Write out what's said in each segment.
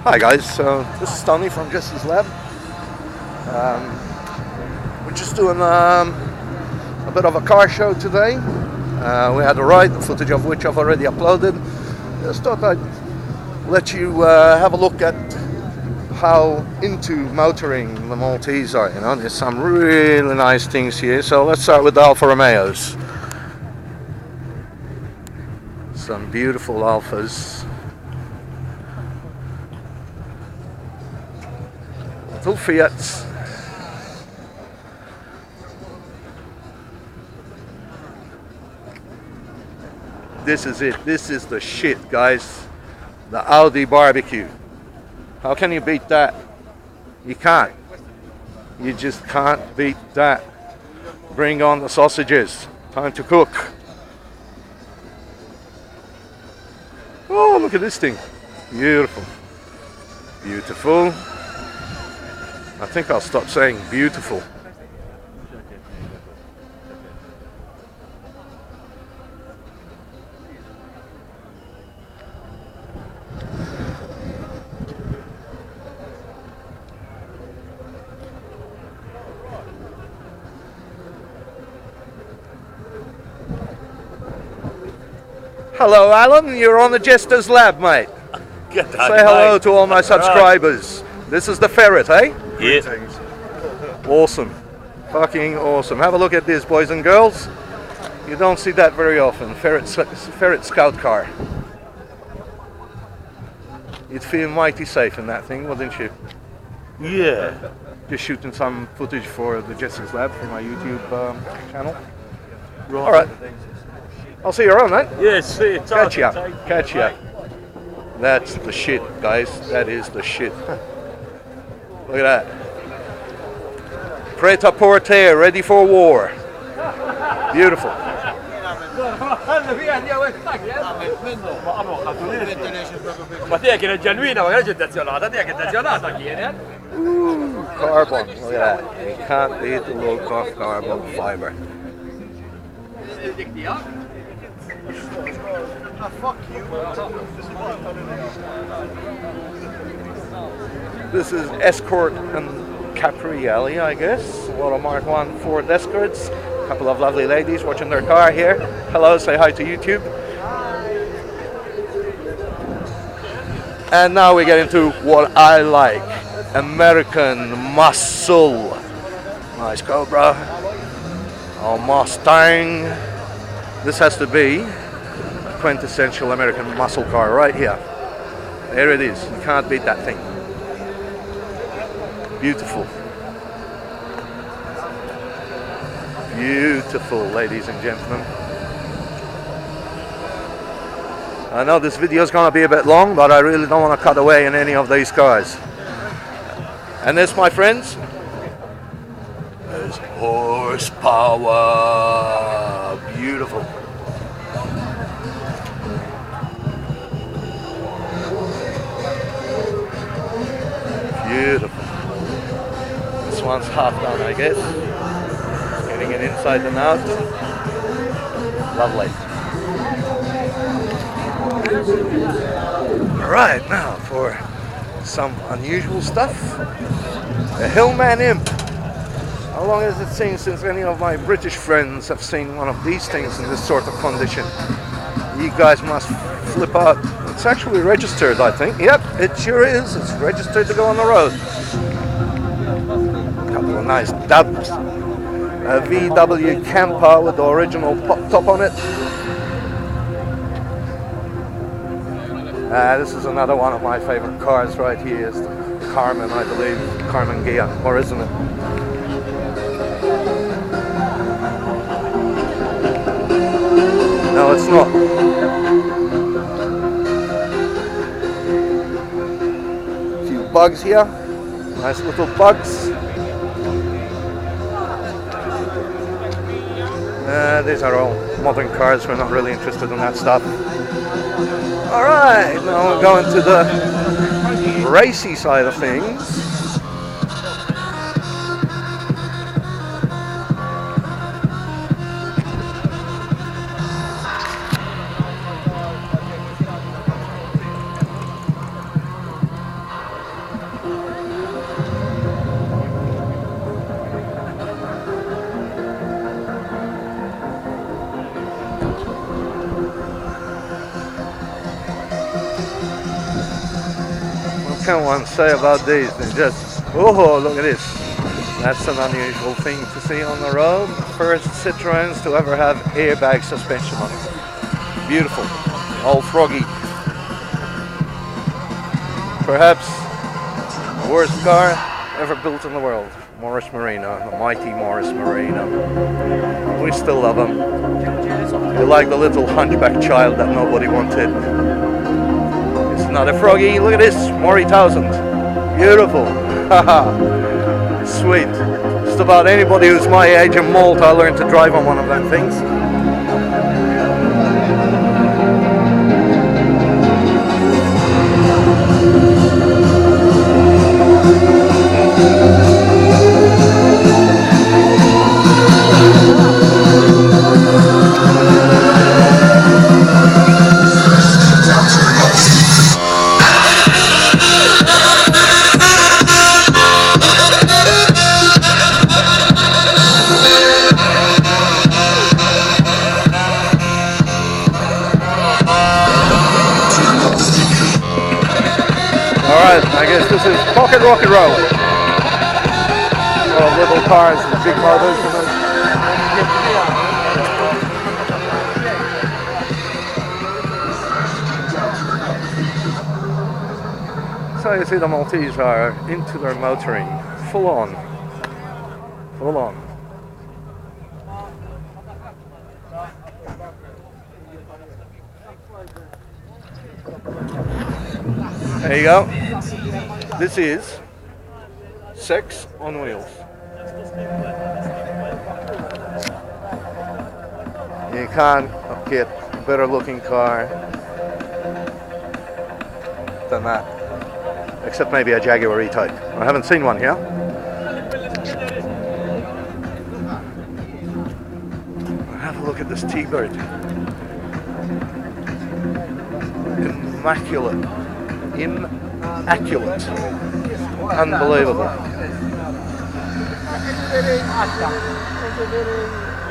Hi guys, so this is Tony from Jester's Lab. We're just doing a bit of a car show today. We had a ride, the footage of which I've already uploaded. Just thought I'd let you have a look at how into motoring the Maltese are. You know, there's some really nice things here. So let's start with the Alfa Romeos. Some beautiful Alfas. Little Fiats. This is it. This is the shit, guys. The Audi barbecue. How can you beat that? You can't. You just can't beat that. Bring on the sausages. Time to cook. Oh, look at this thing. Beautiful. Beautiful. I think I'll stop saying beautiful. Hello, Alan. You're on the Jester's Lab, mate. Say hello to all my subscribers. This is the ferret, eh? Yeah. Awesome. Fucking awesome. Have a look at this, boys and girls. You don't see that very often. Ferret scout car. You'd feel mighty safe in that thing, wouldn't you? Yeah. Just shooting some footage for the Jester's Lab for my YouTube channel. Right. All right. I'll see you around, mate. Yeah, see you. Catch ya. Catch ya. That's the shit, guys. That is the shit. Look at that. Prêt à porter, ready for war. Beautiful. Ooh, carbon. Look at that. You can't beat the low-cost carbon fiber. This is Escort and Caprielli, I guess. A lot of Mark 1 Ford Escorts. A couple of lovely ladies watching their car here. Hello, say hi to YouTube. And now we get into what I like. American muscle. Nice Cobra. Oh, Mustang. This has to be a quintessential American muscle car right here. There it is. You can't beat that thing. Beautiful. Beautiful, ladies and gentlemen. I know this video is going to be a bit long, but I really don't want to cut away in any of these cars. And this, my friends, is horsepower. Beautiful. Beautiful. This one's half done, I guess. Getting it inside and out. Lovely. Alright, now for some unusual stuff. The Hillman Imp. How long has it been since any of my British friends have seen one of these things in this sort of condition? You guys must flip out. It's actually registered, I think. Yep, it sure is. It's registered to go on the road. A couple of nice dubs. A VW camper with the original pop top on it. This is another one of my favorite cars right here. It's the Carmen, I believe. Carmen Gia, or isn't it? No, it's not. A few bugs here. Nice little bugs. These are all modern cars. We're not really interested in that stuff. Alright, now we're going to the racy side of things. can one say about these? They're just, oh, look at this. That's an unusual thing to see on the road. First Citroens to ever have airbag suspension on it. Beautiful. All froggy. Perhaps the worst car ever built in the world. Morris Marino, the mighty Morris Marino. We still love them. They're like the little hunchback child that nobody wanted. It's not a froggy. Look at this, Mori 1000. Beautiful. Haha. Sweet. Just about anybody who's my age in Malta learned to drive on one of them things. Alright, I guess this is Pocket Rock and Roll. Oh, little cars and big motors. So you see the Maltese are into their motoring, full on. Full on. There you go. This is Sex on Wheels. You can't get a better looking car than that. Except maybe a Jaguar E-Type. I haven't seen one here. Have a look at this T-Bird. Immaculate. Immaculate. Unbelievable.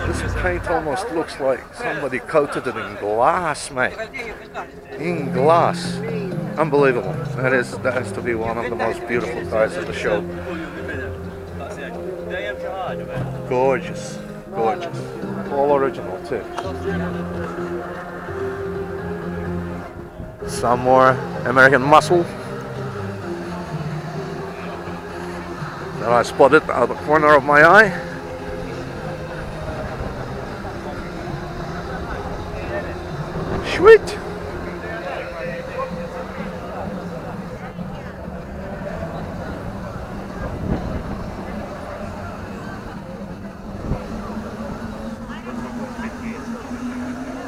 This paint almost looks like somebody coated it in glass, mate. In glass. Unbelievable. That has to be one of the most beautiful cars of the show. Gorgeous. Gorgeous. All original too. Some more American muscle that I spotted out of the corner of my eye. Sweet.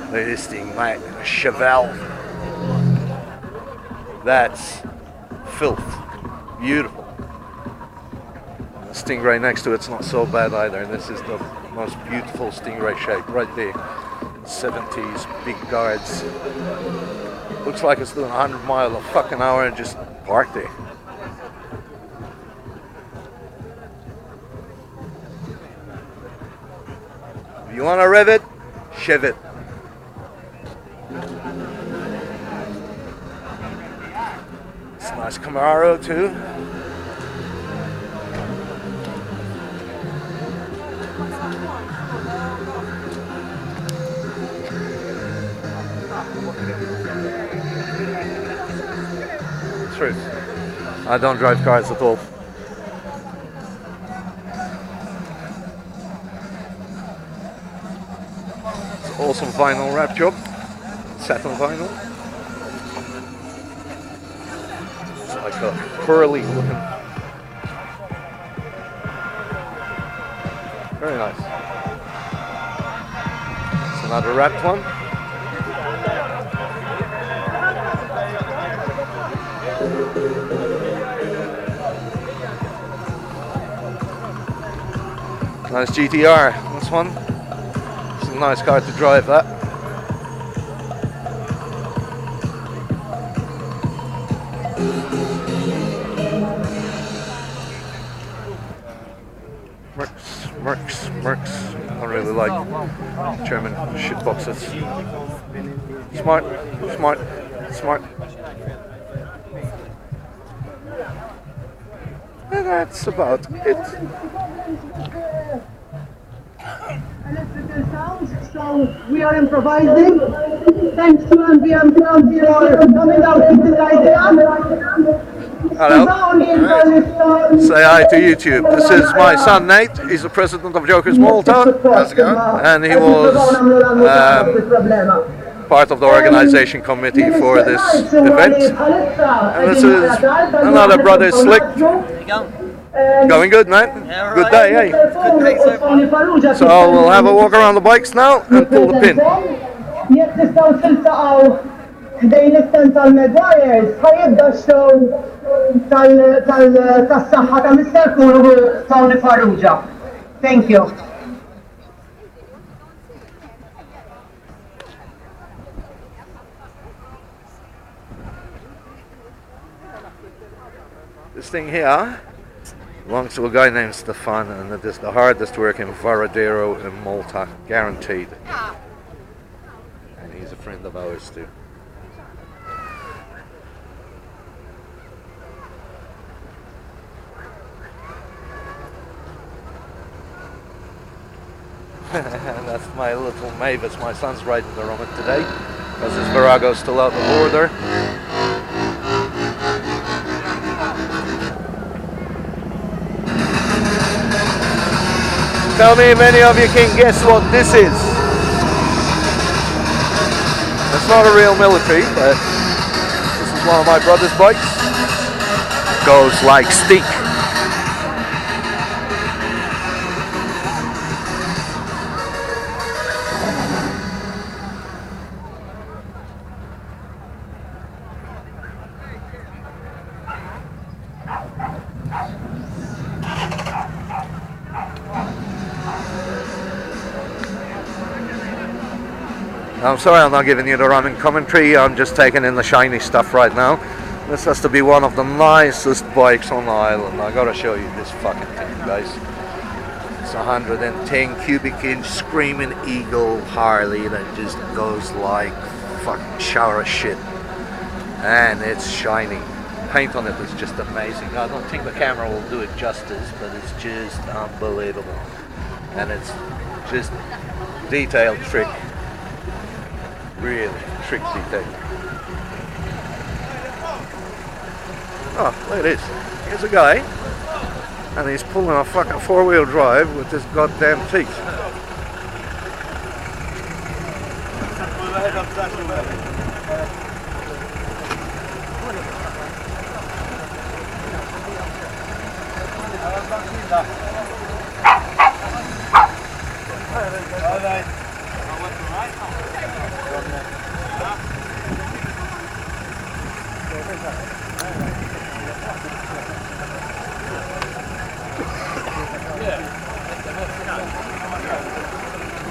Look at this thing, mate. A Chevelle. That's filth. Beautiful. The Stingray next to it's not so bad either. This is the most beautiful Stingray shape right there. 70s, big guards. Looks like it's doing 100 miles a fucking hour and just parked there. If you want to rev it, shiv it. It's a nice Camaro too. Truth. I don't drive cars at all. It's awesome vinyl wrap job. Satin vinyl. It's like a pearly looking. Very nice. It's another wrapped one. Nice GTR, this one. It's a nice car to drive, that. Mercs. I really like German shitboxes. Smart. And that's about it. Electrical sounds, so we are improvising. Thanks to MBM Club for coming out with this idea. Hello. Say hi to YouTube. This is my son Nate. He's the president of Jokers.Mt. How's it going? And he was part of the organization committee for this event. And this is another brother, Slick. Going good, man? Yeah, good right. day, eh? Good day so far. So we'll have a walk around the bikes now and pull the pin. Jekk tistgħu tiltaqgħu ħdejn it-tent tal-Medwires, ħajibda x-show tas-saħħa ta' Mr. Kuru Tony Farrugia. Thank you. This thing here belongs to a guy named Stefan, and it is the hardest working Varadero in Malta, guaranteed. And he's a friend of ours too. And that's my little Mavis. My son's riding the Roman today because his Virago's still out the border. Tell me if any of you can guess what this is. It's not a real military, but this is one of my brother's bikes. Goes like stink. I'm sorry I'm not giving you the running commentary, I'm just taking in the shiny stuff right now. This has to be one of the nicest bikes on the island. I gotta show you this fucking thing, guys. It's 110 cubic inch Screaming Eagle Harley that just goes like fucking shower of shit. And it's shiny. Paint on it is just amazing. I don't think the camera will do it justice, but it's just unbelievable. And it's just detailed trick. Really trick detail. Oh, look at this. Here's a guy, and he's pulling a fucking four-wheel drive with his goddamn teeth.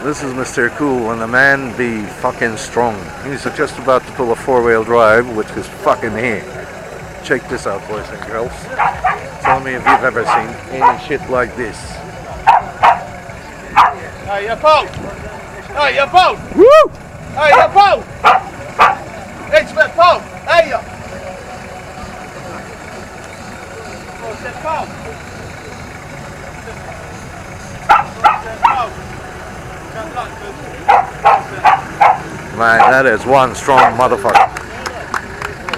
This is Mr. Cool, and the man be fucking strong. He's just about to pull a four-wheel drive with his fucking hair. Check this out, boys and girls. Tell me if you've ever seen any shit like this. Hey, you boat! Hey, you boat! Woo! Hey, you boat! It's my boat! Hey, you! What's that boat? Man, that is one strong motherfucker.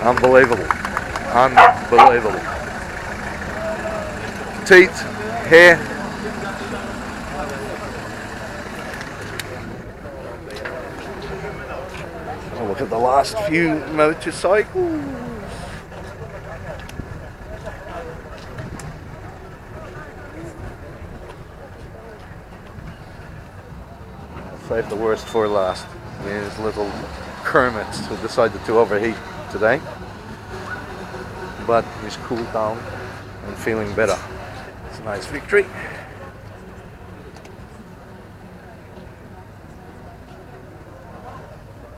Unbelievable. Unbelievable. Teeth, hair. Oh, look at the last few motorcycles. Save the worst for last. These little Kermits who decided to overheat today, but he's cooled down and feeling better. It's a nice victory.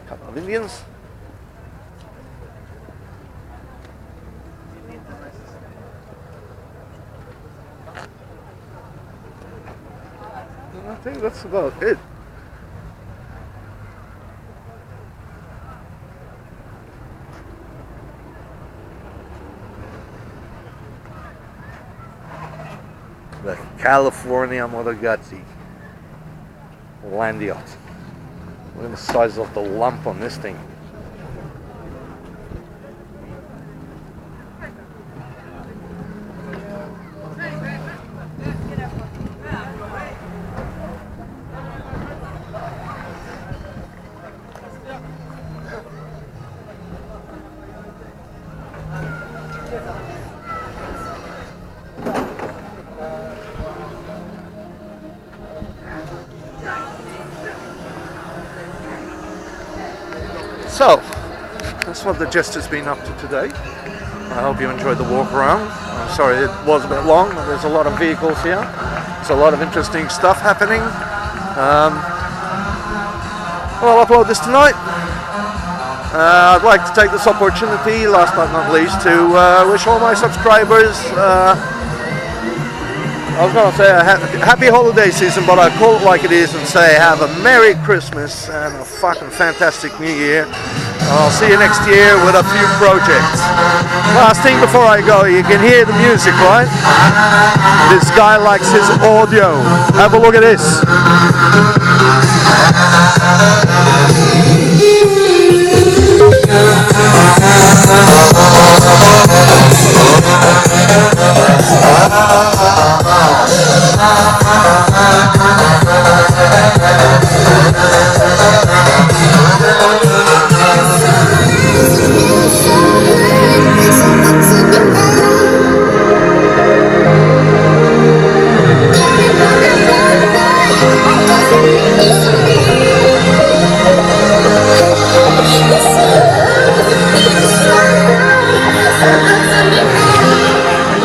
Couple of Indians. I think that's about it. The California Motorfest land yacht. Look at the size of the lump on this thing. So, that's what the Jester's been up to today. I hope you enjoyed the walk around. I'm sorry it was a bit long, but there's a lot of vehicles here. There's a lot of interesting stuff happening. Well, I'll upload this tonight. I'd like to take this opportunity, last but not least, to wish all my subscribers, I was going to say a happy holiday season, but I'll call it like it is and say have a Merry Christmas and a fucking fantastic New Year. I'll see you next year with a few projects. Last thing before I go, you can hear the music, right? This guy likes his audio. Have a look at this.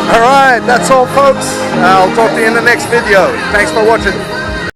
Alright, that's all folks. I'll talk to you in the next video. Thanks for watching.